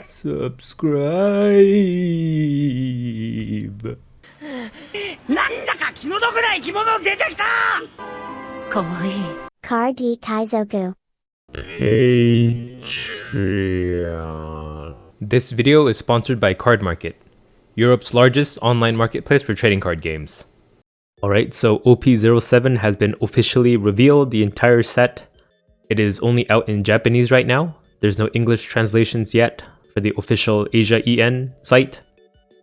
subscribe. なんだか気の毒な生き物出てきた。かわいい。Car D Kaizoku. Patreon. This video is sponsored by Card Market, Europe's largest online marketplace for trading card games. Alright, so OP07 has been officially revealed, the entire set. It is only out in Japanese right now. There's no English translations yet for the official Asia EN site.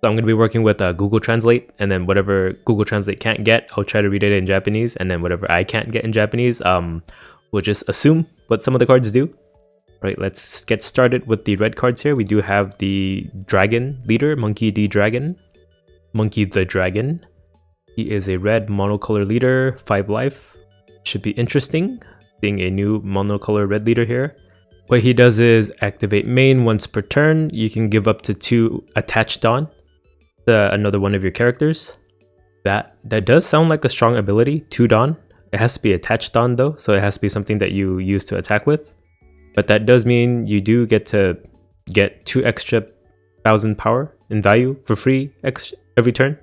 So I'm going to be working with Google Translate, and then whatever Google Translate can't get, I'll try to read it in Japanese, and then whatever I can't get in Japanese, we'll just assume what some of the cards do. Right, let's get started with the red cards here. We do have the Dragon leader, Monkey the Dragon. He is a red monocolor leader, 5 life. Should be interesting, seeing a new monocolor red leader here. What he does is activate main once per turn. You can give up to 2 attached Daon to another one of your characters. That does sound like a strong ability, 2 Daon. It has to be attached Daon though, so it has to be something that you use to attack with. But that does mean you do get to get 2 extra 1000 power in value for free every turn.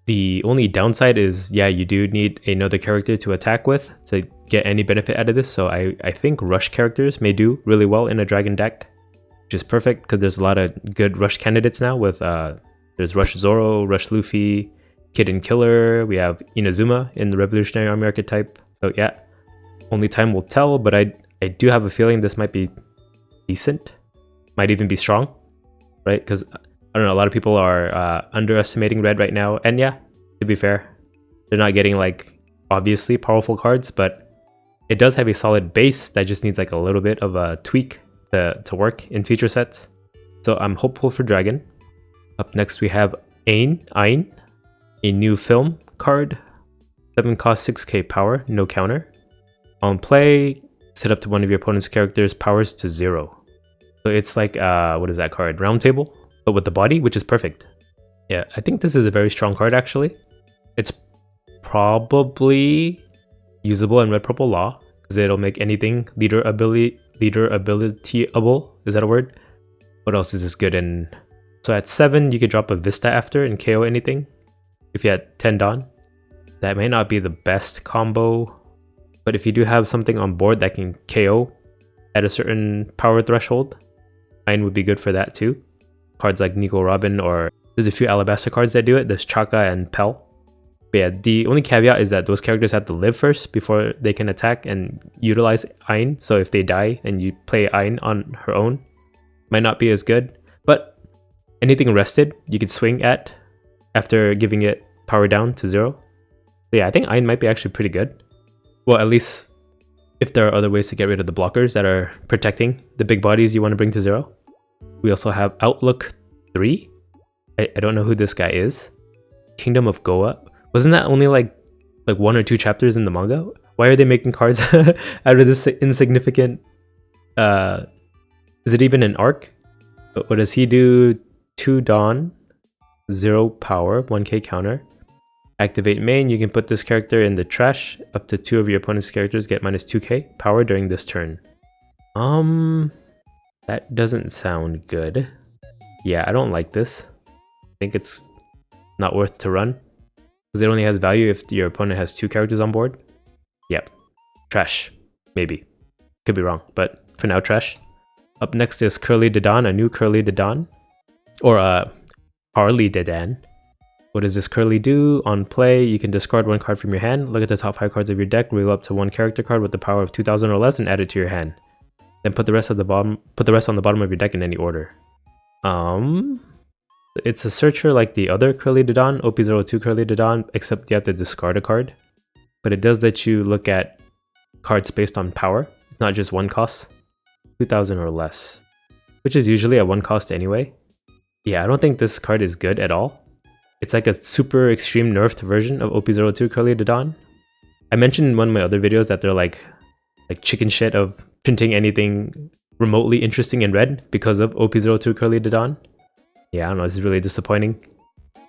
The only downside is, yeah, you do need another character to attack with to get any benefit out of this. So I think rush characters may do really well in a dragon deck, which is perfect because there's a lot of good rush candidates now with there's Rush Zoro, Rush Luffy, Kid and Killer. We have Inazuma in the Revolutionary Army archetype. So yeah, only time will tell, but I do have a feeling this might be decent, might even be strong, right? Because I don't know, a lot of people are underestimating red right now, and yeah, to be fair, they're not getting like obviously powerful cards, but it does have a solid base that just needs like a little bit of a tweak to work in future sets. So I'm hopeful for Dragon. Up next we have Ain, a new film card, 7 cost 6k power, no counter. On play, set up to one of your opponent's characters' powers to 0. So it's like what is that card? Round Table, but with the body, which is perfect. Yeah, I think this is a very strong card actually. It's probably usable in Red Purple Law because it'll make anything leader abilityable. Is that a word? What else is this good in? So at 7, you could drop a Vista after and KO anything. If you had 10 Daon, that may not be the best combo, but if you do have something on board that can KO at a certain power threshold, mine would be good for that too. Cards like Nico Robin, or there's a few Alabaster cards that do it. There's Chaka and Pel. But yeah, the only caveat is that those characters have to live first before they can attack and utilize Ain. So if they die and you play Ain on her own, might not be as good. But anything rested, you could swing at after giving it power down to 0. So yeah, I think Ain might be actually pretty good. Well, at least if there are other ways to get rid of the blockers that are protecting the big bodies you want to bring to 0. We also have Outlook 3. I don't know who this guy is. Kingdom of Goa. Wasn't that only like 1 or 2 chapters in the manga? Why are they making cards out of this insignificant... is it even an arc? But what does he do? 2 Daon, 0 power, 1k counter. Activate main, you can put this character in the trash. Up to 2 of your opponent's characters get minus 2k power during this turn. That doesn't sound good. Yeah, I don't like this. I think it's not worth to run. Because it only has value if your opponent has 2 characters on board. Yep. Trash. Maybe. Could be wrong, but for now, trash. Up next is Curly Daon, a new Curly Daon. Or Harley Daon. What does this Curly do? On play, you can discard 1 card from your hand, look at the top 5 cards of your deck, reveal up to 1 character card with the power of 2000 or less, and add it to your hand. Then put the rest on the bottom of your deck in any order. It's a searcher like the other Curly Daon, OP02 Curly Daon, except you have to discard a card. But it does let you look at cards based on power. It's not just 1 cost, 2000 or less, which is usually a 1 cost anyway. Yeah, I don't think this card is good at all. It's like a super extreme nerfed version of OP02 Curly Daon. I mentioned in one of my other videos that they're like chicken shit of printing anything remotely interesting in red because of OP02 Curly Daon. Yeah, I don't know, this is really disappointing.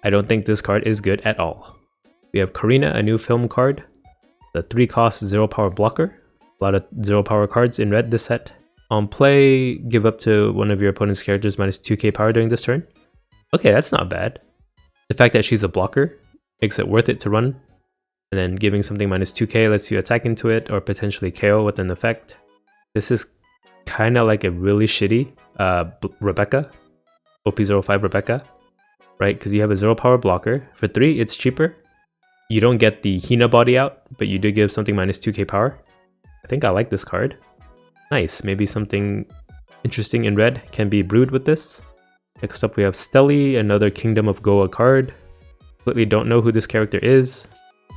I don't think this card is good at all. We have Karina, a new film card. The 3 cost 0 power blocker. A lot of 0 power cards in red this set. On play, give up to one of your opponent's characters minus 2k power during this turn. Okay, that's not bad. The fact that she's a blocker makes it worth it to run. And then giving something minus 2k lets you attack into it or potentially KO with an effect. This is kind of like a really shitty Rebecca, OP05 Rebecca, right? Because you have a 0 power blocker. For 3, it's cheaper. You don't get the Hina body out, but you do give something minus 2k power. I think I like this card. Nice, maybe something interesting in red can be brewed with this. Next up we have Stelly, another Kingdom of Goa card. Completely don't know who this character is.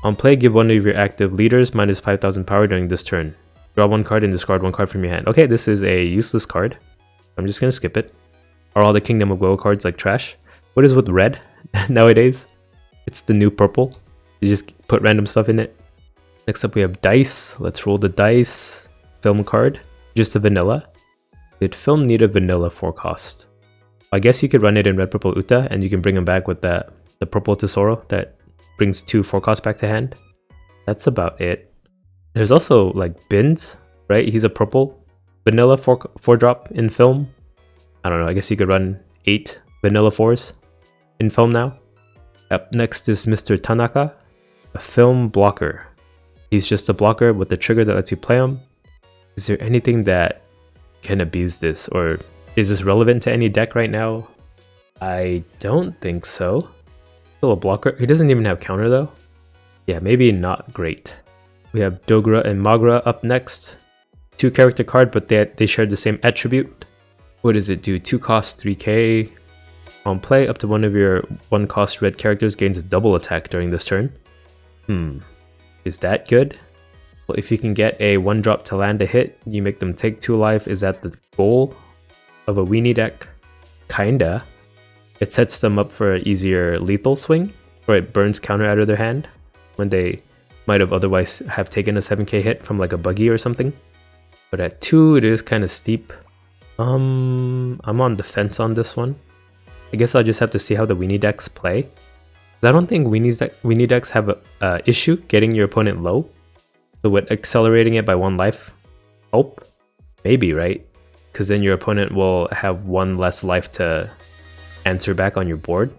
On play, give one of your active leaders minus 5000 power during this turn. Draw 1 card and discard 1 card from your hand. Okay, this is a useless card. I'm just gonna skip it. Are all the Kingdom of Goa cards like trash? What is with red nowadays? It's the new purple. You just put random stuff in it. Next up we have Dice. Let's roll the dice. Film card. Just a vanilla. Did film need a vanilla 4 cost? I guess you could run it in red purple Uta and you can bring him back with the purple Tesoro that brings 2 4 costs back to hand. That's about it. There's also like Bins, right? He's a purple vanilla 4 drop in film. I don't know, I guess you could run 8 vanilla 4s in film now. Up next is Mr. Tanaka, a film blocker. He's just a blocker with a trigger that lets you play him. Is there anything that can abuse this, or is this relevant to any deck right now? I don't think so. Still a blocker. He doesn't even have counter though. Yeah, maybe not great. We have Dogra and Magra up next. 2 character card, but they share the same attribute. What does it do? 2 cost 3k. On play, up to one of your 1 cost red characters gains a double attack during this turn. Is that good? Well, if you can get a 1 drop to land a hit, you make them take 2 life. Is that the goal of a weenie deck? Kinda. It sets them up for an easier lethal swing, or it burns counter out of their hand when they might have otherwise have taken a 7k hit from like a buggy or something. But at 2, it is kind of steep. I'm on the fence on this one. I guess I'll just have to see how the weenie decks play. I don't think weenie decks have a issue getting your opponent low. So with accelerating it by 1 life help? Maybe, right? Because then your opponent will have 1 less life to answer back on your board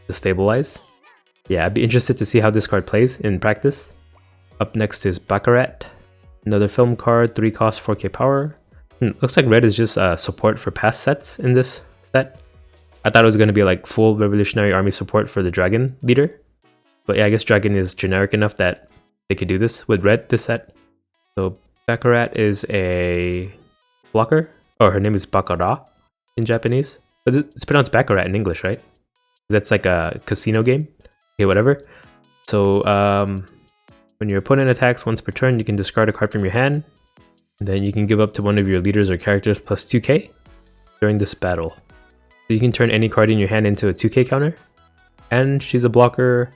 to stabilize. Yeah, I'd be interested to see how this card plays in practice. Up next is Baccarat. Another film card, 3 cost 4k power. Looks like red is just support for past sets in this set. I thought it was going to be like full Revolutionary Army support for the Dragon leader. But yeah, I guess Dragon is generic enough that they could do this with red this set. So Baccarat is a blocker. Oh, her name is Baccarat in Japanese. But it's pronounced Baccarat in English, right? That's like a casino game. Okay, whatever. So when your opponent attacks once per turn, you can discard a card from your hand. And then you can give up to one of your leaders or characters plus 2k during this battle. So you can turn any card in your hand into a 2k counter. And she's a blocker.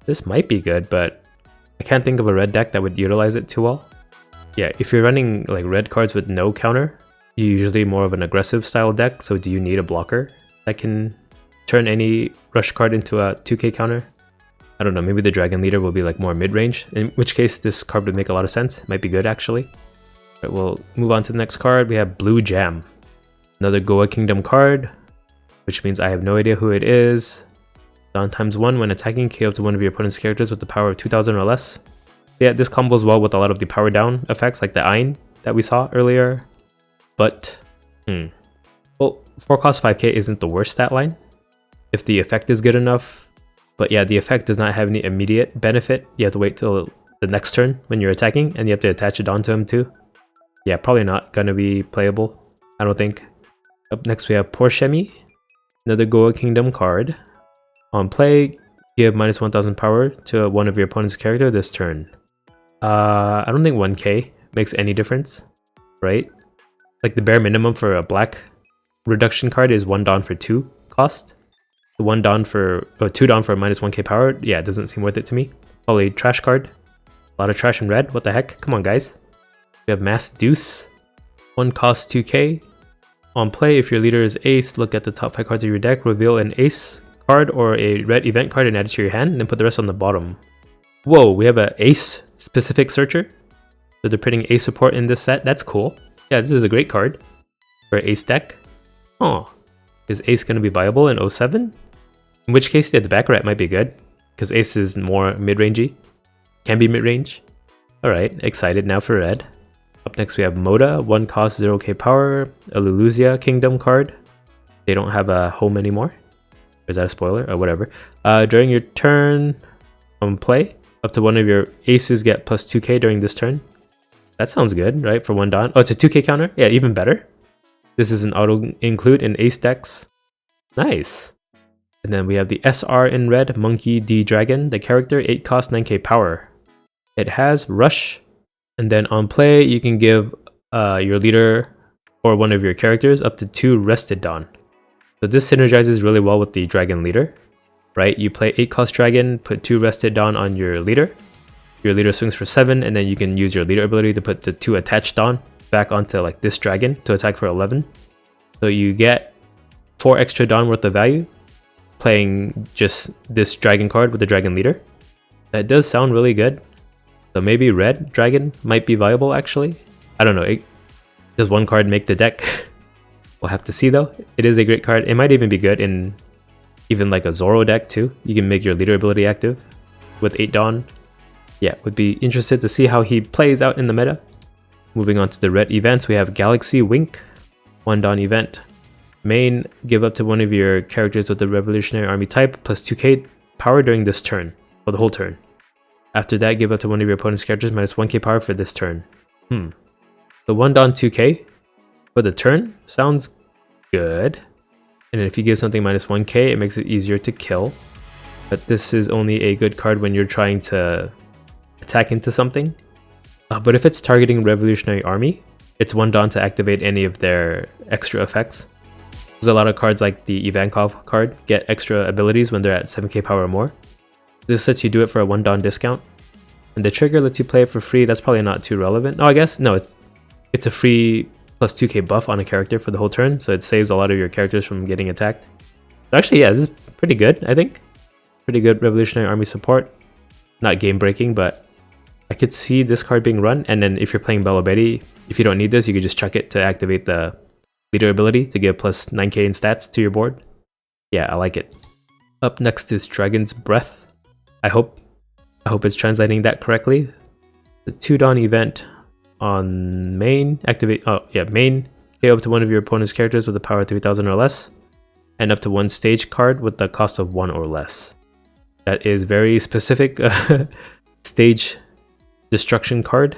This might be good, but I can't think of a red deck that would utilize it too well. Yeah, if you're running like red cards with no counter, you're usually more of an aggressive style deck. So do you need a blocker that can turn any rush card into a 2k counter? I don't know, maybe the Dragon Leader will be like more mid-range, in which case this card would make a lot of sense. It might be good actually. But we'll move on to the next card. We have Blue Jam. Another Goa Kingdom card, which means I have no idea who it is. Daon ×1 when attacking, KO up to one of your opponent's characters with the power of 2000 or less. Yeah, this combos well with a lot of the power down effects like the Ein that we saw earlier. But, well, 4 cost 5k isn't the worst stat line if the effect is good enough. But yeah, the effect does not have any immediate benefit. You have to wait till the next turn when you're attacking, and you have to attach it onto him too. Yeah, probably not gonna be playable, I don't think. Up next we have Porshemi, another Goa Kingdom card. On play, give minus 1000 power to one of your opponent's character this turn. I don't think 1k makes any difference, right? Like the bare minimum for a black reduction card is 1 Daon for 2 cost. The 1 Daon for, 2 Daon for minus 1k power, yeah, it doesn't seem worth it to me. Probably trash card. A lot of trash in red, what the heck? Come on guys. We have Mass Deuce. 1 cost 2k. On play, if your leader is ace, look at the top 5 cards of your deck, reveal an ace card or a red event card and add it to your hand, and then put the rest on the bottom. Whoa, we have an ace specific searcher. So they're putting ace support in this set. That's cool. Yeah, this is a great card for Ace deck. Oh, is Ace going to be viable in 07? In which case, yeah, the back rat might be good, because Ace is more mid-rangey. Can be mid-range. Alright, excited now for red. Up next we have Moda, 1 cost 0k power, a Luluzia Kingdom card. They don't have a home anymore. Or is that a spoiler? Or whatever. During your turn on play, up to one of your aces get plus 2k during this turn. That sounds good, right? For 1 Daon. Oh, it's a 2k counter? Yeah, even better. This is an auto-include in ace decks. Nice. And then we have the SR in red, Monkey D Dragon. The character, 8 cost 9k power. It has Rush. And then on play, you can give your leader or one of your characters up to 2 Rested Daon. So this synergizes really well with the Dragon leader, right? You play 8 cost Dragon, put 2 Rested Daon on your leader. Your leader swings for 7, and then you can use your leader ability to put the 2 attached Daon back onto like this Dragon to attack for 11. So you get 4 extra Daon worth of value playing just this Dragon card with the Dragon leader. That does sound really good. So maybe red Dragon might be viable actually. I don't know. Does one card make the deck? We'll have to see though. It is a great card. It might even be good in even like a Zoro deck too. You can make your leader ability active with 8 Daon. Yeah, would be interested to see how he plays out in the meta. Moving on to the red events, we have Galaxy Wink, 1 Daon event. Main, give up to one of your characters with the Revolutionary Army type plus 2k power during this turn, for the whole turn. After that, give up to one of your opponent's characters minus 1k power for this turn. So 1 Daon 2k for the turn sounds good. And if you give something minus 1k, it makes it easier to kill. But this is only a good card when you're trying to attack into something. But if it's targeting Revolutionary Army, it's 1 Daon to activate any of their extra effects. There's a lot of cards like the Ivankov card get extra abilities when they're at 7k power or more. This lets you do it for a 1 Daon discount. And the trigger lets you play it for free. That's probably not too relevant. No, I guess. No, it's a free plus 2k buff on a character for the whole turn. So it saves a lot of your characters from getting attacked. So actually, yeah, this is pretty good, I think. Pretty good Revolutionary Army support. Not game breaking, but I could see this card being run. And then if you're playing Bello Betty, if you don't need this, you could just chuck it to activate the leader ability to give plus 9k in stats to your board. Yeah, I like it. Up next is Dragon's Breath. I hope it's translating that correctly. The 2 Daon event on main, main, KO up to one of your opponent's characters with a power of 3000 or less, and up to 1 stage card with the cost of 1 or less. That is very specific stage destruction card.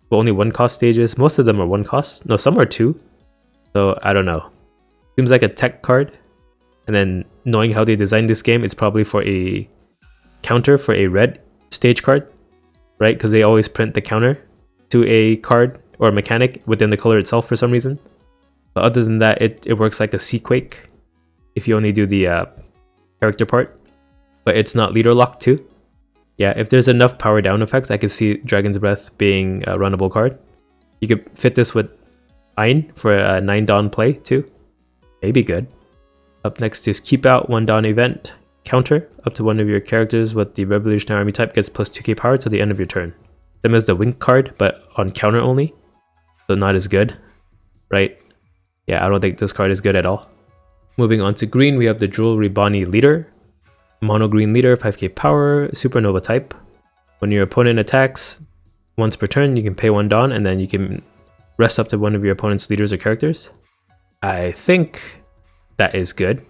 But only 1 cost stages. Most of them are 1 cost. No, some are 2. So I don't know. Seems like a tech card. And then knowing how they designed this game, it's probably for a counter for a red stage card, right? Because they always print the counter to a card or a mechanic within the color itself for some reason. But other than that, it works like a Seaquake if you only do the character part. But it's not leader locked too. Yeah, if there's enough power down effects, I could see Dragon's Breath being a runnable card. You could fit this with Ein for a 9 Daon play too. Maybe good. Up next is Keep Out 1 Daon event. Counter, up to one of your characters with the Revolutionary Army type gets plus 2k power till the end of your turn. Same as the Wink card, but on counter only. So not as good, right? Yeah, I don't think this card is good at all. Moving on to green, we have the Jewelry Bonney leader. Mono green leader, 5k power, Supernova type. When your opponent attacks, once per turn, you can pay 1 Daon and then you can rest up to one of your opponent's leaders or characters. I think that is good.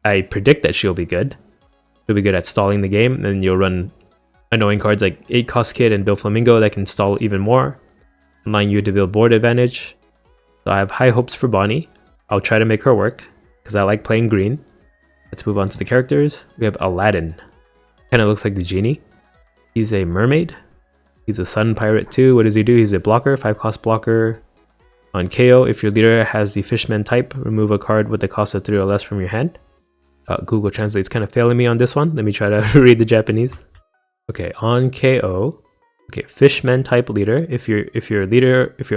I predict that she'll be good. She'll be good at stalling the game, and you'll run annoying cards like 8 cost Kid and Doflamingo that can stall even more, allowing you to build board advantage. So I have high hopes for Bonney. I'll try to make her work, because I like playing green. Let's move on to the characters. We have Aladdin. Kind of looks like the genie. He's a mermaid. He's a sun pirate too. What does he do? He's a blocker, 5 cost blocker. On KO, if your leader has the Fishman type, remove a card with the cost of 3 or less from your hand. Google Translate's kind of failing me on this one. Let me try to read the Japanese. Okay, on KO. Okay, Fishman type leader. If your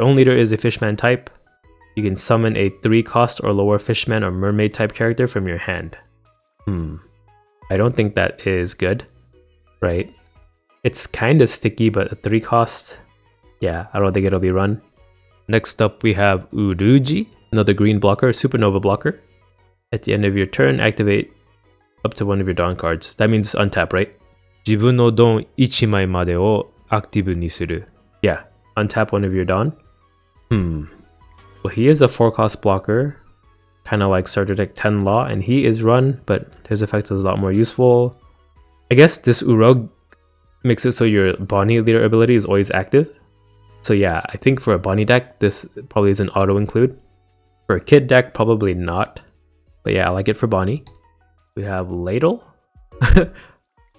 own leader is a Fishman type, you can summon a 3 cost or lower Fishman or mermaid type character from your hand. I don't think that is good, right? It's kind of sticky, but a 3 cost, yeah, I don't think it'll be run. Next up we have Udji, another green blocker, Supernova blocker. At the end of your turn, activate up to one of your Daon cards. That means untap, right? 自分の Daon 1枚までを active にする. Yeah, untap one of your Daon. Well, he is a 4-cost blocker, kind of like starter deck 10 Law, and he is run, but his effect is a lot more useful. I guess this Urog makes it so your Bonney leader ability is always active. So yeah, I think for a Bonney deck, this probably is an auto include. For a kid deck, probably not. But yeah, I like it for Bonney. We have Ladle.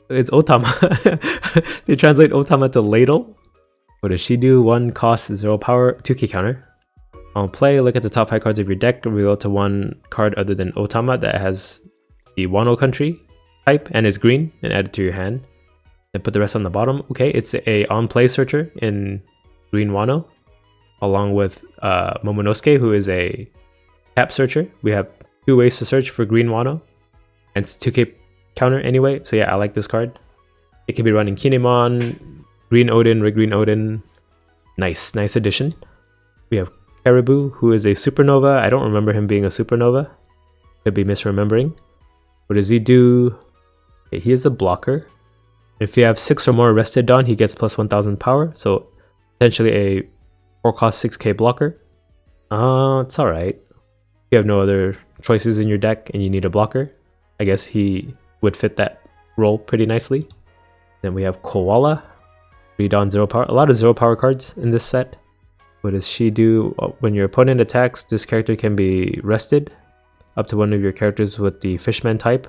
It's Otama. They translate Otama to Ladle. What does she do? 1 cost, 0 power, 2k counter. On play, look at the top 5 cards of your deck, reveal to 1 card other than Otama that has the Wano country type and is green, and add it to your hand. And put the rest on the bottom. Okay, it's a on-play searcher in green Wano, along with Momonosuke, who is a tap searcher. We have 2 ways to search for green Wano, and it's 2k counter anyway, so yeah, I like this card. It can be running Kinemon, Green Odin, Red Green Odin. Nice addition. We have Caribou, who is a Supernova. I don't remember him being a Supernova. Could be misremembering. What does he do? Okay, he is a blocker. If you have 6 or more rested Daon, he gets plus 1000 power, so essentially a 4-cost 6k blocker. It's alright. If you have no other choices in your deck and you need a blocker, I guess he would fit that role pretty nicely. Then we have Koala, 3 Daon 0 power. A lot of 0 power cards in this set. What does she do? When your opponent attacks, this character can be rested. Up to one of your characters with the Fishman type.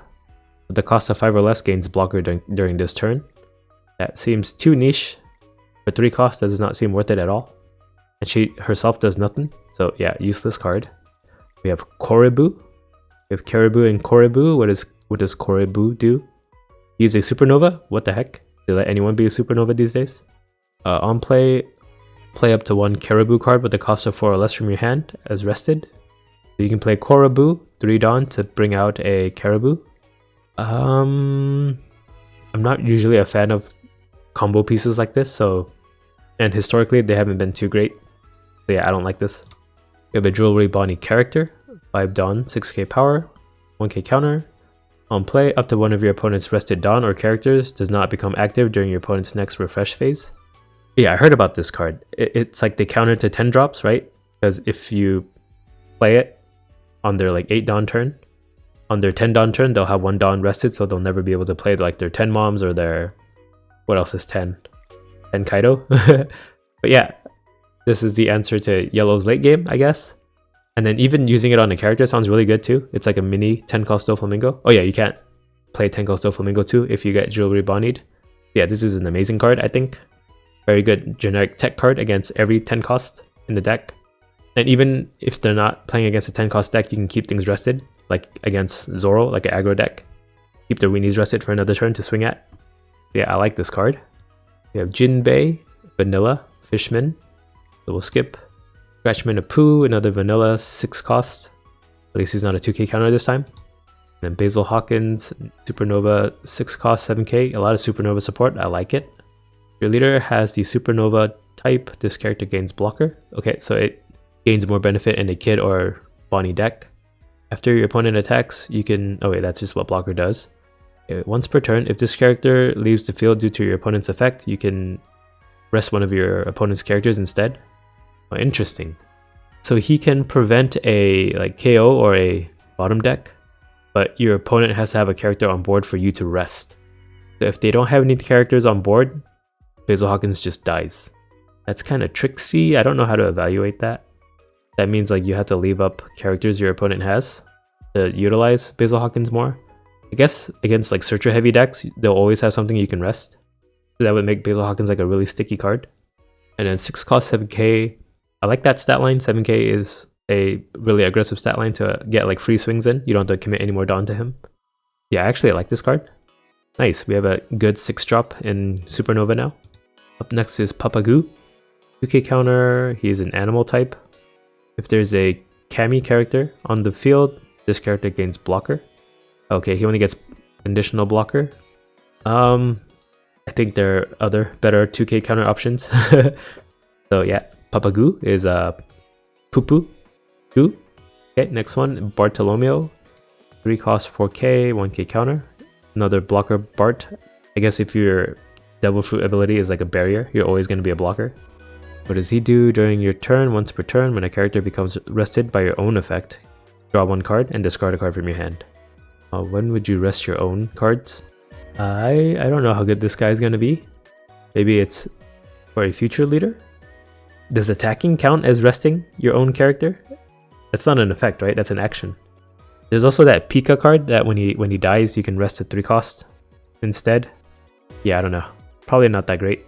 With the cost of 5 or less gains blocker during this turn. That seems too niche. For 3 costs, that does not seem worth it at all. And she herself does nothing. So yeah, useless card. We have Caribou. We have Caribou and Caribou. What does Caribou do? He's a Supernova? What the heck? Do let anyone be a Supernova these days? On play up to 1 Caribou card with the cost of 4 or less from your hand as rested. So you can play Caribou, 3 Daon to bring out a Caribou. I'm not usually a fan of combo pieces like this, and historically they haven't been too great. So yeah, I don't like this. We have a Jewelry Bonney character, 5 Daon, 6k power, 1k counter. On play, up to one of your opponent's rested Daon or characters does not become active during your opponent's next refresh phase. Yeah, I heard about this card. It's like they counter to 10 drops, right? Because if you play it on their like 8 Daon turn, on their 10 Daon turn, they'll have 1 Daon rested, so they'll never be able to play like their 10 Moms or their... What else is 10? 10 Kaido? But yeah, this is the answer to Yellow's late game, I guess. And then even using it on a character sounds really good too. It's like a mini 10-cost Doflamingo. Oh yeah, you can't play 10-cost Doflamingo too if you get Jewelry Bonneyed. Yeah, this is an amazing card, I think. Very good generic tech card against every 10 cost in the deck. And even if they're not playing against a 10 cost deck, you can keep things rested, like against Zoro, like an aggro deck. Keep the weenies rested for another turn to swing at. Yeah, I like this card. We have Jinbei, Vanilla, Fishman. So we'll skip. Scratchman of Pooh, another Vanilla 6 cost. At least he's not a 2k counter this time. And then Basil Hawkins, Supernova 6 cost, 7k. A lot of Supernova support, I like it. Your leader has the Supernova type. This character gains blocker. Okay, so it gains more benefit in a kid or Bonney deck. After your opponent attacks, you can... Oh wait, that's just what blocker does. Okay, once per turn, if this character leaves the field due to your opponent's effect, you can rest one of your opponent's characters instead. Oh, interesting. So he can prevent a like KO or a bottom deck, but your opponent has to have a character on board for you to rest. So if they don't have any characters on board, Basil Hawkins just dies. That's kind of tricksy. I don't know how to evaluate that. That means like you have to leave up characters your opponent has to utilize Basil Hawkins more. I guess against like searcher heavy decks, they'll always have something you can rest. So that would make Basil Hawkins like a really sticky card. And then 6 cost 7k. I like that stat line. 7k is a really aggressive stat line to get like free swings in. You don't have to commit any more Daon to him. Yeah, actually I like this card. Nice, we have a good 6 drop in Supernova now. Up next is Papagoo. 2k counter, he's an animal type. If there's a Kami character on the field, this character gains blocker. Okay, he only gets conditional blocker. I think there are other better 2k counter options. So yeah, Papagoo is Pupu Goo. Okay, next one, Bartolomeo. 3 cost 4k, 1k counter. Another blocker Bart. I guess if your Devil Fruit ability is like a barrier, you're always going to be a blocker. What does he do during your turn? Once per turn, when a character becomes rested by your own effect, draw 1 card and discard a card from your hand. When would you rest your own cards? I don't know how good this guy is going to be. Maybe it's for a future leader? Does attacking count as resting your own character? That's not an effect, right? That's an action. There's also that Pika card that when he dies, you can rest at 3 cost instead. Yeah, I don't know. Probably not that great.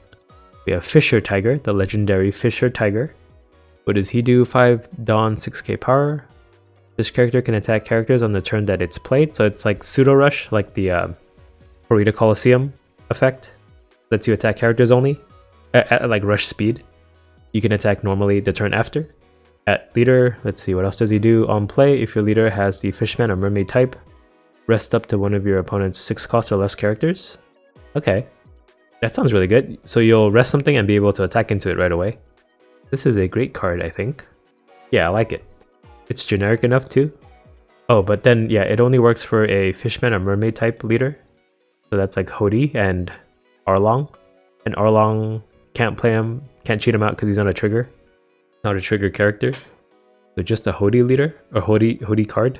We have Fisher Tiger, the legendary Fisher Tiger. What does he do? 5 Dawn, 6k power. This character can attack characters on the turn that it's played, so it's like pseudo rush, like the Pori Coliseum effect. Lets you attack characters only at like rush speed. You can attack normally the turn after. At leader, let's see, what else does he do? On play, if your leader has the Fishman or Mermaid type, rest up to one of your opponent's 6 cost or less characters. Okay, that sounds really good. So you'll rest something and be able to attack into it right away. This is a great card, I think. Yeah, I like it. It's generic enough too. Oh, but then, yeah, it only works for a Fishman or Mermaid type leader. So that's like Hody and Arlong. And Arlong can't play him, can't cheat him out because he's on a trigger. Not a trigger character. So just a Hody leader or Hody card.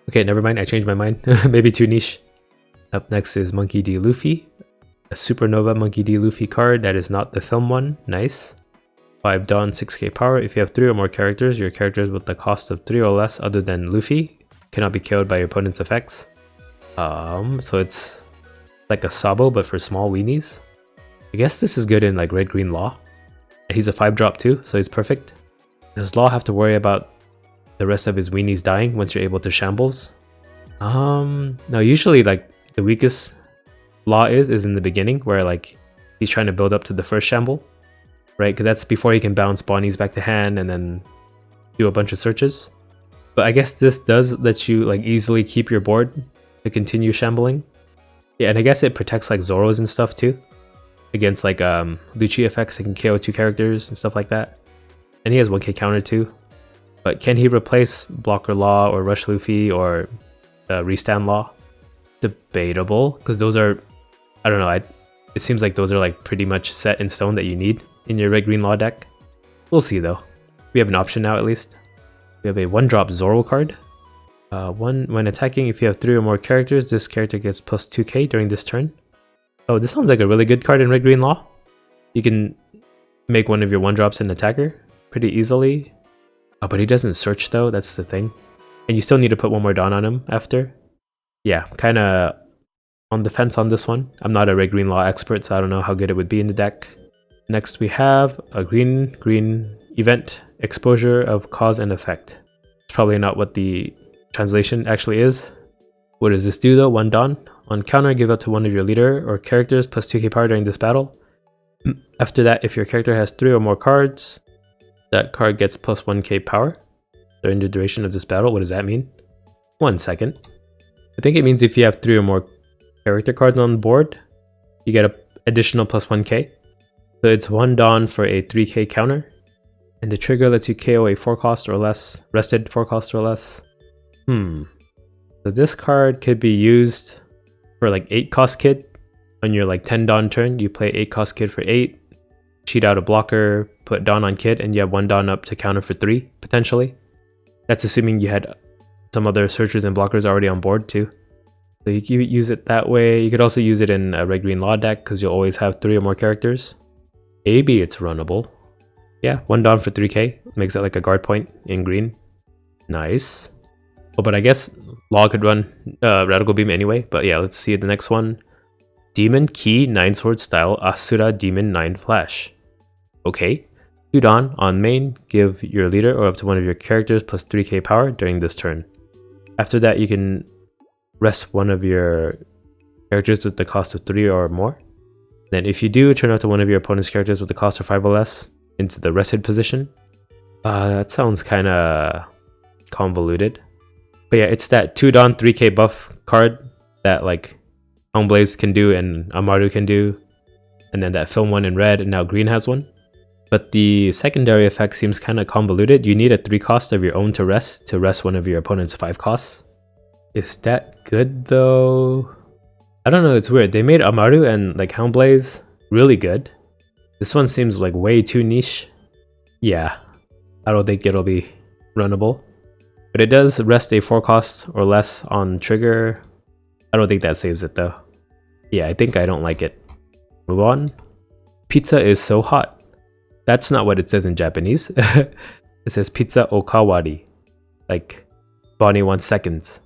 Okay, never mind, I changed my mind. Maybe too niche. Up next is Monkey D. Luffy. A Supernova Monkey D. Luffy card that is not the film one. Nice. 5 Dawn, 6k power. If you have 3 or more characters, your characters with the cost of 3 or less other than Luffy cannot be killed by your opponent's effects. So it's like a Sabo but for small weenies. I guess this is good in like Red-Green Law. And he's a 5-drop too, so he's perfect. Does Law have to worry about the rest of his weenies dying once you're able to shambles? No, usually like the weakest Law is in the beginning where like he's trying to build up to the first shamble, right? Because that's before he can bounce Bonnie's back to hand and then do a bunch of searches. But I guess this does let you like easily keep your board to continue shambling. Yeah, and I guess it protects like Zoros and stuff too. Against like Lucci effects, he can KO 2 characters and stuff like that. And he has 1k counter too. But can he replace Blocker Law or Rush Luffy or Restand Law? Debatable, because those are, I don't know, it seems like those are like pretty much set in stone that you need in your Red-Green Law deck. We'll see though. We have an option now at least. We have a 1-drop Zoro card. When attacking, if you have 3 or more characters, this character gets plus 2k during this turn. Oh, this sounds like a really good card in Red-Green Law. You can make one of your 1-drops an attacker pretty easily. Oh, but he doesn't search though, that's the thing. And you still need to put 1 more Dawn on him after. Yeah, kind of on the fence on this one. I'm not a Red-Green Law expert, so I don't know how good it would be in the deck. Next we have a green event, exposure of cause and effect. It's probably not what the translation actually is. What does this do though? 1 Dawn. On counter, give up to one of your leader or characters plus 2k power during this battle. After that, if your character has 3 or more cards, that card gets plus 1k power during the duration of this battle. What does that mean? 1 second. I think it means if you have 3 or more character cards on the board, you get an additional plus 1k. So it's 1 Dawn for a 3k counter. And the trigger lets you KO a 4 cost or less, rested 4 cost or less. So this card could be used for like 8 cost kid. On your like 10 Dawn turn, you play 8 cost kid for 8, cheat out a blocker, put Dawn on kid, and you have 1 Dawn up to counter for 3, potentially. That's assuming you had some other searchers and blockers already on board too. So you can use it that way. You could also use it in a Red-Green Law deck because you'll always have 3 or more characters. Maybe it's runnable. Yeah, 1 Dawn for 3k. Makes it like a guard point in green. Nice. Oh, but I guess Law could run Radical Beam anyway. But yeah, let's see the next one. Demon Key 9 Sword Style Asura Demon 9 Flash. Okay. 2 Dawn on main. Give your leader or up to one of your characters plus 3k power during this turn. After that, you can rest one of your characters with the cost of 3 or more. Then if you do, turn out to one of your opponent's characters with the cost of 5 or less into the rested position. That sounds kind of convoluted. But yeah, it's that 2 Dawn 3k buff card that like Blaze can do and Amaru can do. And then that film one in red and now green has one. But the secondary effect seems kind of convoluted. You need a 3 cost of your own to rest one of your opponent's 5 costs. Is that good though? I don't know, it's weird. They made Amaru and like Houndblaze really good. This one seems like way too niche. Yeah, I don't think it'll be runnable. But it does rest a 4 cost or less on trigger. I don't think that saves it though. Yeah, I think I don't like it. Move on. Pizza is so hot. That's not what it says in Japanese. It says pizza okawari. Like Bonney 1 seconds.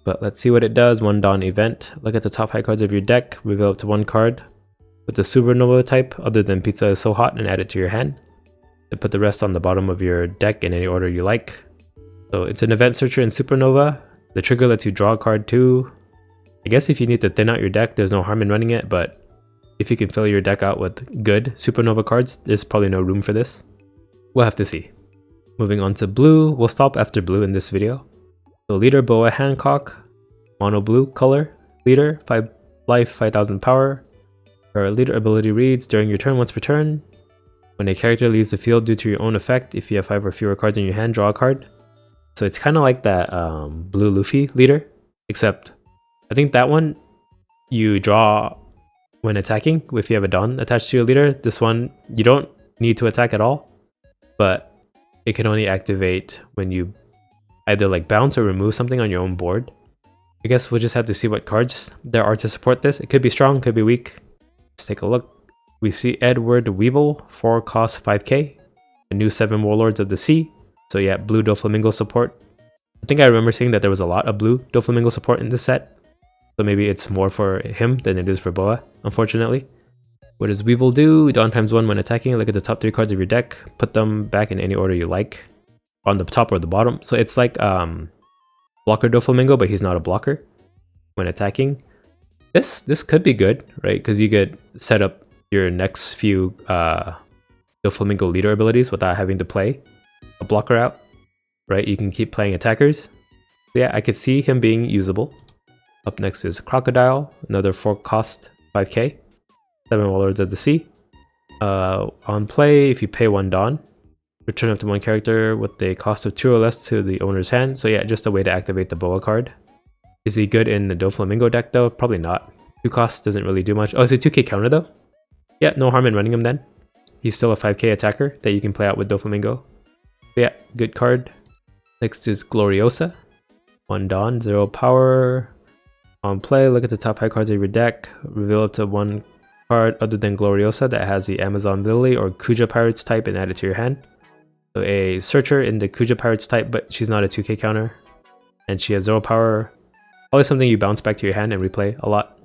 But let's see what it does. 1 Daon event. Look at the top high cards of your deck. Reveal up to 1 card with the Supernova type other than pizza is so hot and add it to your hand. Then put the rest on the bottom of your deck in any order you like. So it's an event searcher in Supernova. The trigger lets you draw a card too. I guess if you need to thin out your deck, there's no harm in running it, but if you can fill your deck out with good Supernova cards, there's probably no room for this. We'll have to see. Moving on to blue, we'll stop after blue in this video. So leader Boa Hancock, mono blue color, leader, 5 life, 5000 power. Her leader ability reads, during your turn once per turn, when a character leaves the field due to your own effect, if you have 5 or fewer cards in your hand, draw a card. So it's kind of like that blue Luffy leader, except I think that one you draw when attacking if you have a Daon attached to your leader. This one you don't need to attack at all, but it can only activate when you either like bounce or remove something on your own board. I guess we'll just have to see what cards there are to support this. It could be strong, could be weak. Let's take a look. We see Edward Weevil, 4 cost 5k, a new 7 Warlords of the Sea. So yeah, blue Doflamingo support. I think I remember seeing that there was a lot of blue Doflamingo support in this set. So maybe it's more for him than it is for Boa, unfortunately. What does Weevil do? Daon ×1 when attacking. Look at the top 3 cards of your deck. Put them back in any order you like. On the top or the bottom. So it's like blocker Doflamingo, but he's not a blocker when attacking. This could be good, right? Because you could set up your next few Doflamingo leader abilities without having to play a blocker out, right? You can keep playing attackers. So yeah, I could see him being usable. Up next is Crocodile, another 4 cost 5k, 7 Warlords of the Sea. On play, if you pay 1 Daon, return up to 1 character with a cost of 2 or less to the owner's hand. So yeah, just a way to activate the Boa card. Is he good in the Doflamingo deck though? Probably not. 2 costs doesn't really do much. Oh, is it 2k counter though? Yeah, no harm in running him then. He's still a 5k attacker that you can play out with Doflamingo. So yeah, good card. Next is Gloriosa. 1 Daon, 0 power. On play, look at the top high cards of your deck. Reveal up to 1 card other than Gloriosa that has the Amazon Lily or Kuja Pirates type and add it to your hand. So a searcher in the Kuja Pirates type, but she's not a 2k counter. And she has 0 power. Always something you bounce back to your hand and replay a lot.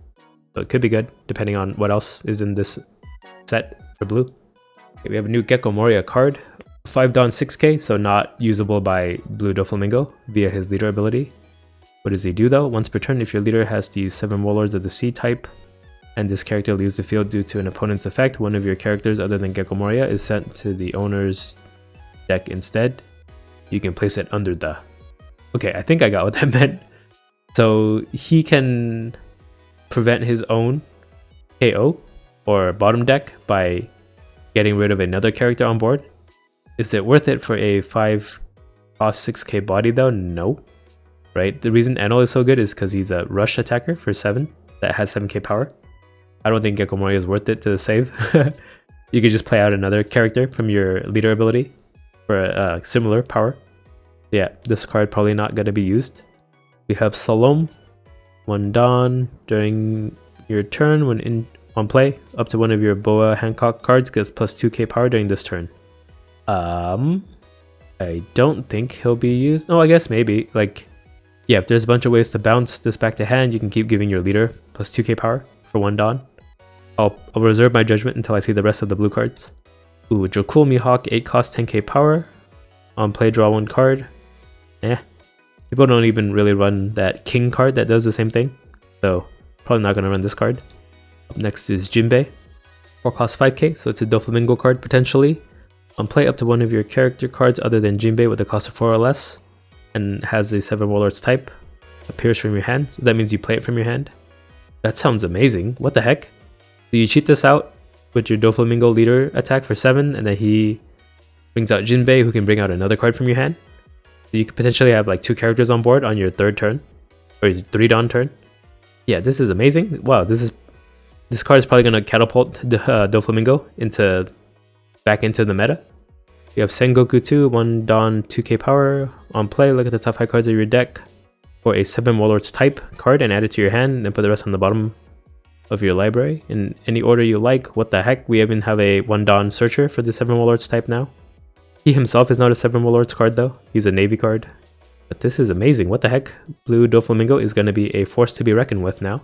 So it could be good, depending on what else is in this set for blue. Okay, we have a new Gecko Moria card. 5 Daon 6k, so not usable by blue Doflamingo via his leader ability. What does he do though? Once per turn, if your leader has the 7 Warlords of the Sea type, and this character leaves the field due to an opponent's effect, one of your characters other than Gecko Moria is sent to the owner's deck instead. You can place it under the... Okay, I think I got what that meant. So he can prevent his own KO or bottom deck by getting rid of another character on board. Is it worth it for a 5 cost 6k body though? No. Right? The reason Enel is so good is because he's a rush attacker for 7 that has 7k power. I don't think Gecko Moria is worth it to save. You could just play out another character from your leader ability for a similar power. Yeah, this card probably not going to be used. We have Salome, 1 Daon. During your turn, when on play, up to 1 of your Boa Hancock cards gets plus 2k power during this turn. I don't think he'll be used. Oh, I guess maybe. Like, yeah, if there's a bunch of ways to bounce this back to hand, you can keep giving your leader plus 2k power for 1 Daon. I'll reserve my judgment until I see the rest of the blue cards. Ooh, Jokul Mihawk, 8 cost 10k power. On play, draw 1 card. People don't even really run that king card that does the same thing. So, probably not going to run this card. Up next is Jinbei. 4 cost 5k, so it's a Doflamingo card potentially. On play, up to 1 of your character cards other than Jinbei with a cost of 4 or less. And has the 7 Warlords type. Appears from your hand. So that means you play it from your hand. That sounds amazing. What the heck? So you cheat this out. with your Doflamingo leader attack for 7, and then he brings out Jinbei, who can bring out another card from your hand. So you could potentially have like 2 characters on board on your 3rd turn, or your 3 Daon turn. Yeah, this is amazing. Wow, this card is probably gonna catapult Doflamingo back into the meta. You have Sengoku 2, 1 Daon, 2k power. On play, look at the top 5 cards of your deck for a 7 Warlords type card and add it to your hand, and then put the rest on the bottom of your library in any order you like. What the heck? We even have a 1 Daon Searcher for the 7 Warlords type now. He himself is not a 7 Warlords card though. He's a Navy card. But this is amazing. What the heck? Blue Doflamingo is going to be a force to be reckoned with now.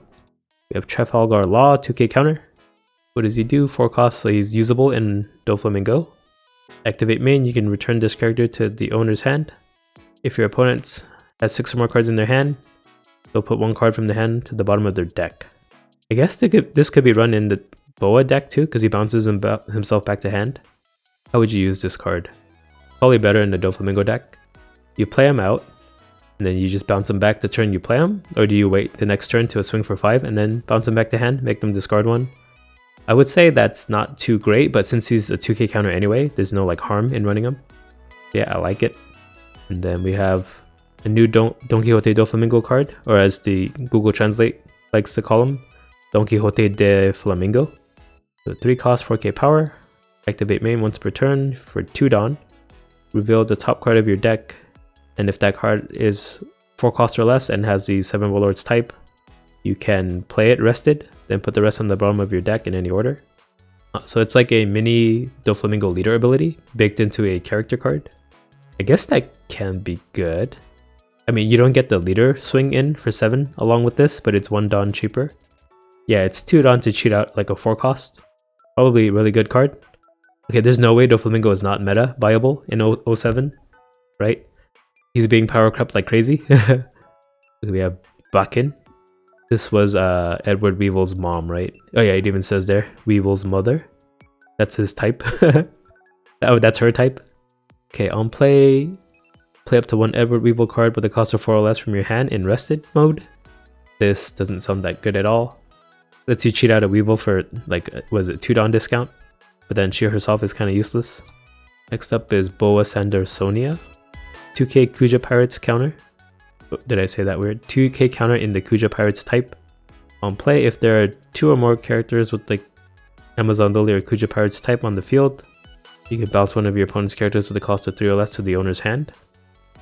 We have Trafalgar Law, 2k counter. What does he do? 4 costs, so he's usable in Doflamingo. Activate main, you can return this character to the owner's hand. If your opponent has 6 or more cards in their hand, they'll put 1 card from the hand to the bottom of their deck. I guess this could be run in the Boa deck too, because he bounces himself back to hand. How would you use this card? Probably better in the Doflamingo deck. You play him out, and then you just bounce him back the turn you play him? Or do you wait the next turn to a swing for 5 and then bounce him back to hand, make them discard 1? I would say that's not too great, but since he's a 2k counter anyway, there's no like harm in running him. Yeah, I like it. And then we have a new Don Quixote Doflamingo card, or as the Google Translate likes to call him, Don Quixote de Flamingo. So 3 cost, 4k power. Activate main once per turn for 2 Daon. Reveal the top card of your deck, and if that card is 4 cost or less and has the 7 Warlords type, you can play it rested, then put the rest on the bottom of your deck in any order. So it's like a mini Doflamingo leader ability baked into a character card. I guess that can be good. I mean, you don't get the leader swing in for 7 along with this, but it's 1 Daon cheaper. Yeah, it's 2 Daon to cheat out like a 4 cost. Probably a really good card. Okay, there's no way Doflamingo is not meta viable in 07, right? He's being power crept like crazy. We have Bakken. This was Edward Weevil's mom, right? Oh yeah, it even says there, Weevil's mother. That's his type. Oh, that's her type. Okay, on play up to 1 Edward Weevil card with a cost of 4 or less from your hand in rested mode. This doesn't sound that good at all. Lets you cheat out a Weevil for like, was it 2 Daon discount? But then she herself is kind of useless. Next up is Boa Sandersonia. 2k Kuja Pirates counter. Did I say that weird? 2k counter in the Kuja Pirates type. On play, if there are 2 or more characters with like Amazon Lily or Kuja Pirates type on the field, you can bounce one of your opponent's characters with a cost of 3 or less to the owner's hand.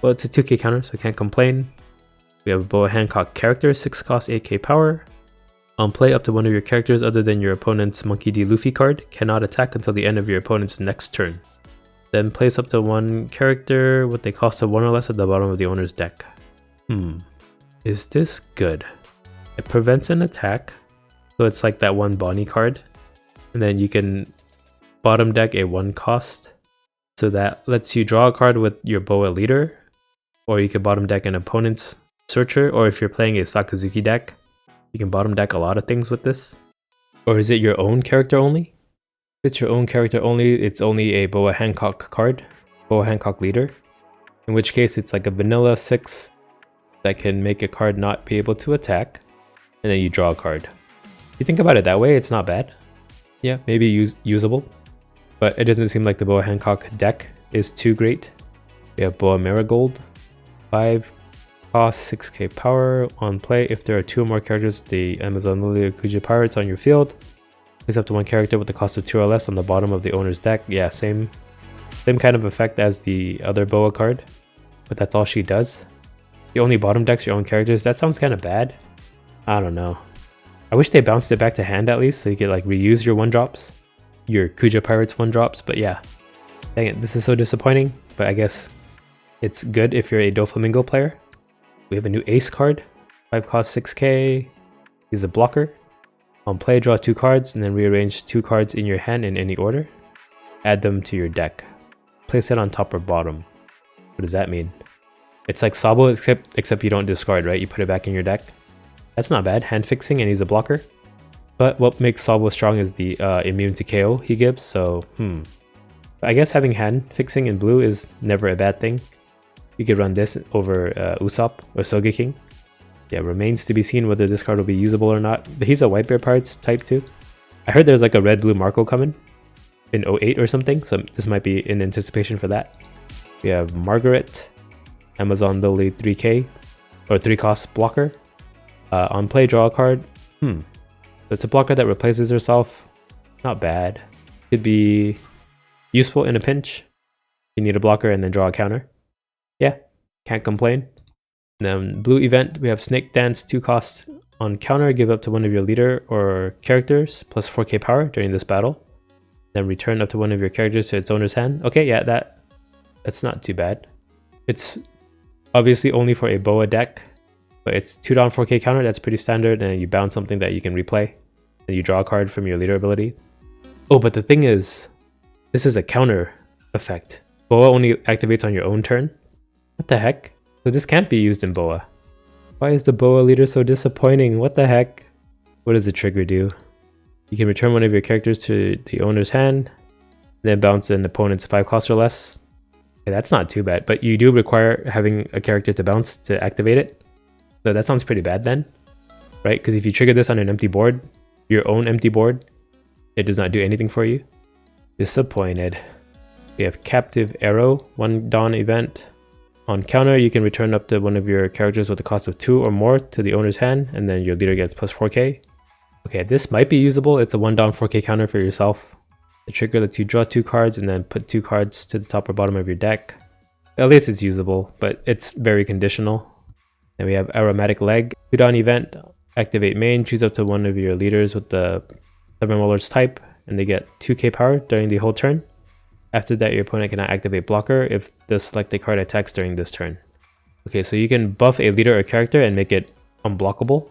Well, it's a 2k counter, so I can't complain. We have a Boa Hancock character, 6 cost, 8k power. On play, up to 1 of your characters other than your opponent's Monkey D. Luffy card cannot attack until the end of your opponent's next turn. Then place up to 1 character with a cost of 1 or less at the bottom of the owner's deck. Is this good? It prevents an attack, so it's like that 1 Bonney card. And then you can bottom deck a 1 cost, so that lets you draw a card with your Boa leader, or you can bottom deck an opponent's searcher, or if you're playing a Sakazuki deck, you can bottom deck a lot of things with this. Or is it your own character only? If it's your own character only, it's only a Boa Hancock card, Boa Hancock leader, in which case it's like a vanilla 6 that can make a card not be able to attack, and then you draw a card. If you think about it that way, it's not bad. Yeah, maybe usable, but it doesn't seem like the Boa Hancock deck is too great. We have Boa Marigold, 5 cost, 6k power. On play, if there are 2 or more characters with the Amazon Lily or Kuja Pirates on your field, place up to 1 character with the cost of 2 or less on the bottom of the owner's deck. Yeah, same kind of effect as the other Boa card, but that's all she does. You only bottom decks your own characters. That sounds kind of bad. I don't know. I wish they bounced it back to hand at least, so you could like reuse your 1-drops, your Kuja Pirates 1-drops. But yeah, dang it, this is so disappointing. But I guess it's good if you're a Doflamingo player. We have a new Ace card, 5 cost, 6k. He's a blocker. On play, draw 2 cards and then rearrange 2 cards in your hand in any order. Add them to your deck. Place it on top or bottom. What does that mean? It's like Sabo, except you don't discard, right? You put it back in your deck. That's not bad. Hand fixing, and he's a blocker. But what makes Sabo strong is the immune to KO he gives, so I guess having hand fixing in blue is never a bad thing. You could run this over Usopp or Sogeking. Yeah, remains to be seen whether this card will be usable or not. But he's a White Bear Pirates type too. I heard there's like a red-blue Marco coming in 08 or something, so this might be in anticipation for that. We have Margaret, Amazon Lily 3k, or 3 cost blocker. On play, draw a card. It's a blocker that replaces herself. Not bad. Could be useful in a pinch. You need a blocker and then draw a counter. Yeah, can't complain. And then blue event, we have Snake Dance 2 costs. On counter, give up to one of your leader or characters plus 4k power during this battle. Then return up to one of your characters to its owner's hand. Okay, yeah, that's not too bad. It's obviously only for a Boa deck, but it's 2 down 4k counter, that's pretty standard, and you bounce something that you can replay. And you draw a card from your leader ability. Oh, but the thing is, this is a counter effect. Boa only activates on your own turn. What the heck? So this can't be used in Boa. Why is the Boa leader so disappointing? What the heck? What does the trigger do? You can return one of your characters to the owner's hand, then bounce an opponent's 5 cost or less. Okay, that's not too bad, but you do require having a character to bounce to activate it. So that sounds pretty bad then, right? Because if you trigger this on an empty board, your own empty board, it does not do anything for you. Disappointed. We have Captive Arrow, 1 Dawn event. On counter, you can return up to one of your characters with a cost of 2 or more to the owner's hand, and then your leader gets plus 4k. Okay, this might be usable. It's a 1 down 4k counter for yourself. The trigger lets you draw 2 cards and then put 2 cards to the top or bottom of your deck. At least it's usable, but it's very conditional. And we have Aromatic Leg, 2 down event. Activate main, choose up to one of your leaders with the 7 Warlords type, and they get 2k power during the whole turn. After that, your opponent cannot activate blocker if the selected card attacks during this turn. Okay, so you can buff a leader or character and make it unblockable.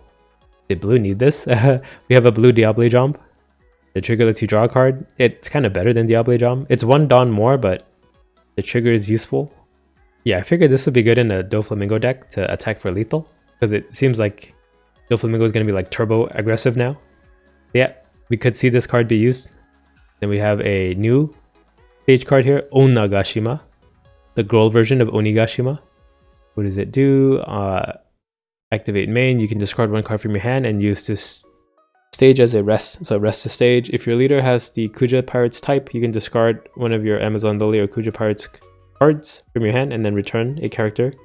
Did blue need this? We have a blue Diable Jump. The trigger lets you draw a card. It's kind of better than Diable Jump. It's 1 Dawn more, but the trigger is useful. Yeah, I figured this would be good in a Doflamingo deck to attack for lethal, because it seems like Doflamingo is going to be like turbo aggressive now. Yeah, we could see this card be used. Then we have a new stage card here, Onagashima, the girl version of Onigashima. What does it do? Activate main, you can discard 1 card from your hand and use this stage as a rest. So rest the stage. If your leader has the Kuja Pirates type, you can discard one of your Amazon Lily or Kuja Pirates cards from your hand and then return a character to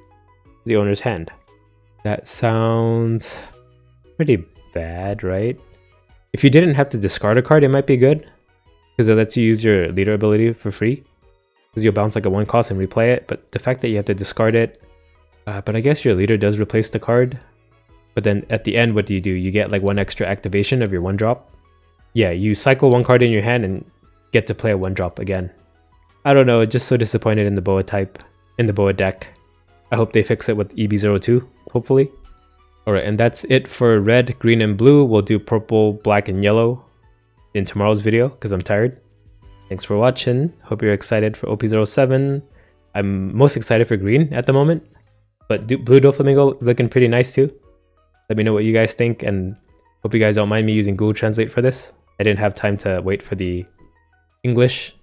the owner's hand. That sounds pretty bad, right? If you didn't have to discard a card, it might be good, because it lets you use your leader ability for free, because you'll bounce like a 1 cost and replay it. But the fact that you have to discard it, but I guess your leader does replace the card. But then at the end, what do? You get like 1 extra activation of your 1 drop. Yeah, you cycle 1 card in your hand and get to play a 1 drop again. I don't know, just so disappointed in the Boa type, in the Boa deck. I hope they fix it with EB02, hopefully. Alright, and that's it for red, green, and blue. We'll do purple, black, and yellow in tomorrow's video, because I'm tired. Thanks for watching. Hope you're excited for OP07. I'm most excited for green at the moment, but blue Doflamingo is looking pretty nice too. Let me know what you guys think, and hope you guys don't mind me using Google Translate for this. I didn't have time to wait for the English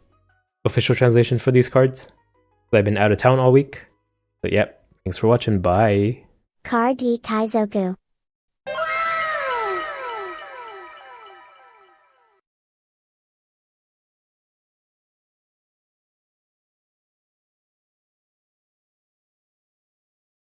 official translation for these cards. I've been out of town all week. But yep, thanks for watching. Bye. Card D Kaizoku.